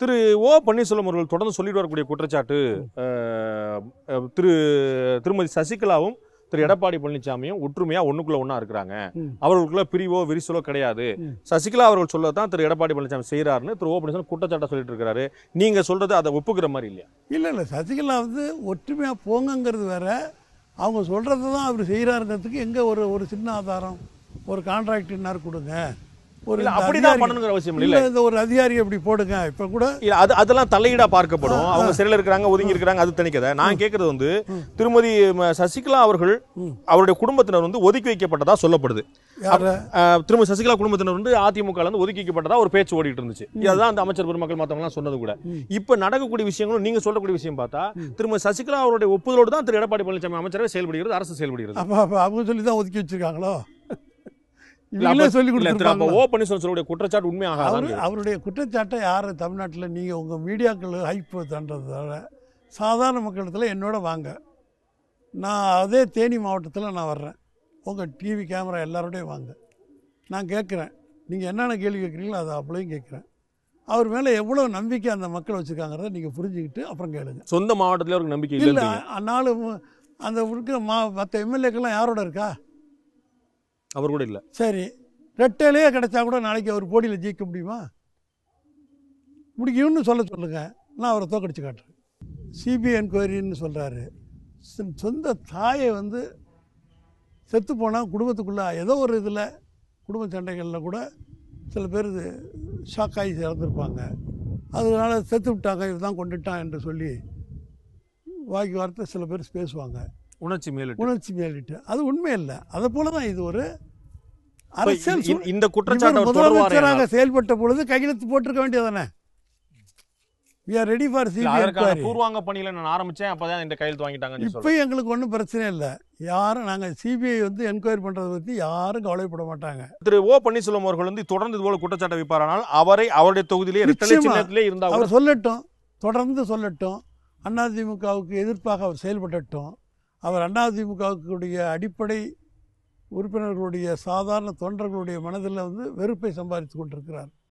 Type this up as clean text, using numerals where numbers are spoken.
திரு ஓ பன்னீர்செல்வம் அவர்கள் தொடர்ந்து சொல்லிட்டு வரக்கூடிய குற்றச்சாட்டு திருமதி சசிகலாவும் திரு எடப்பாடி பழனிசாமியும் ஒற்றுமையா ஒண்ணுக்குள்ள ஒண்ணா இருக்கிறாங்க. அவர்களுக்குள்ள பிரிவோ விரிசலோ கிடையாது. சசிகலா அவர்கள் சொல்லதான் திரு எடப்பாடி பழனிசாமி செய்யறாருன்னு திரு ஓ பன்னீர்செல்வம் குற்றச்சாட்டை சொல்லிட்டு இருக்காரு. நீங்க சொல்றது அதை ஒப்புக்கிற மாதிரி இல்லையா? இல்ல சசிகலா வந்து ஒற்றுமையா போங்கிறது வேற, அவங்க சொல்றது தான் அவர் செய்யறாருங்கிறதுக்கு எங்க ஒரு சின்ன ஆதாரம், ஒரு கான்ட்ராக்ட் இன்னார் கொடுங்க, ஒரு அப்படிதான் பண்ணணுங்கிற அவசியம் இல்ல. இந்த ஒரு அதிகாரி அப்படி போடுங்க. இப்ப கூட அதெல்லாம் தலையீடா பார்க்கப்படும். அவங்க சிறையில் இருக்கிறாங்க, ஒதுங்கி இருக்கிறாங்க, அது தனிக்கதை. நான் கேட்கறது வந்து திருமதி சசிகலா அவர்கள் அவருடைய குடும்பத்தினர் வந்து ஒதுக்கி வைக்கப்பட்டதா சொல்லப்படுது. திருமதி சசிகலா குடும்பத்தினர் வந்து அதிமுக ஒதுக்கி வைக்கப்பட்டதா ஒரு பேச்சு ஓடிட்டு இருந்துச்சு. இதுதான் அந்த அமைச்சர் பெருமக்கள் மத்தவங்க எல்லாம் சொன்னது கூட. இப்ப நடக்கக்கூடிய விஷயங்களும் நீங்க சொல்லக்கூடிய விஷயம் பார்த்தா திருமதி சசிகலா அவருடைய ஒப்புதலோடு தான் திரு எடப்பாடி பழனிசாமி அமைச்சரவை செயல்படுகிறது, அரசு செயல்படுகிறது. அவங்க சொல்லி தான் ஒதுக்கி வச்சிருக்காங்களோ? குற்றச்சாட்டு உண்மையாக அவருடைய குற்றச்சாட்டை யாரு தமிழ்நாட்டில் நீங்க உங்க மீடியாக்கள் ஹைப் தண்டதால சாதாரண மக்களிடத்துல என்னோட வாங்க, நான் அதே தேனி மாவட்டத்தில் நான் வர்றேன், உங்க டிவி கேமரா எல்லாரோடையும் வாங்க, நான் கேட்குறேன் நீங்கள் என்னென்ன கேள்வி கேட்குறீங்களோ அதை அப்படியும் கேட்குறேன். அவர் மேலே எவ்வளோ நம்பிக்கை அந்த மக்கள் வச்சுருக்காங்கிறத நீங்கள் புரிஞ்சுக்கிட்டு அப்புறம் கேளுங்க. சொந்த மாவட்டத்தில் அவருக்கு நம்பிக்கை இல்லை, ஆனாலும் அந்த இருக்கிற மற்ற எம்எல்ஏக்கெல்லாம் யாரோட இருக்கா? அவர் கூட இல்லை. சரி, ரெட்டையிலேயே கிடைச்சா கூட நாளைக்கு அவர் போட்டியில் ஜெயிக்க முடியுமா? முடியும்னு சொல்லுங்க, நான் அவரை தோக்கடிச்சு காட்டுறேன். சிபிஐ என்கொயரின்னு சொல்கிறாரு. சொந்த தாயை வந்து செத்து போனால் குடும்பத்துக்குள்ளே ஏதோ ஒரு இதில் குடும்ப சண்டைகளில் கூட சில பேர் ஷாக் ஆகி இறந்துருப்பாங்க. அதனால செத்து விட்டாங்க, இதுதான் கொண்டுட்டான் என்று சொல்லி வாய்க்கு வார்த்தை சில பேர் பேசுவாங்க, உணர்ச்சி மேலிட்டு. அது உண்மை இல்லை. அதை போல தான் இது ஒரு அரசியல். இந்த குற்றச்சாட்டு முதலமைச்சராக செயல்பட்ட பொழுது கையெழுத்து போட்டிருக்க வேண்டியதானே? we are ready for CBI inquiry. பூர்வாங்க பணியில நான் ஆரம்பிச்சேன், அப்பதான் இந்த கையெழுத்து வாங்கிட்டாங்க. இப்போ எங்களுக்கு ஒன்றும் பிரச்சனை இல்லை. யாரும் நாங்கள் சிபிஐ வந்து என்கொயரி பண்றதை பற்றி யாரும் கவலைப்பட மாட்டாங்க. திரு ஓ பன்னீர்செல்வம் அவர்கள் வந்து தொடர்ந்து இது போல குற்றச்சாட்டை வைப்பாரானால் அவருடைய தொகுதியிலே இருந்தா அவர் சொல்லட்டும், தொடர்ந்து சொல்லட்டும். அதிமுகவுக்கு எதிர்ப்பாக அவர் செயல்படட்டும். அவர் அதிமுகவுடைய அடிப்படை உறுப்பினர்களுடைய சாதாரண தொண்டர்களுடைய மனதில் வந்து வெறுப்பை சம்பாதித்து கொண்டிருக்கிறார்.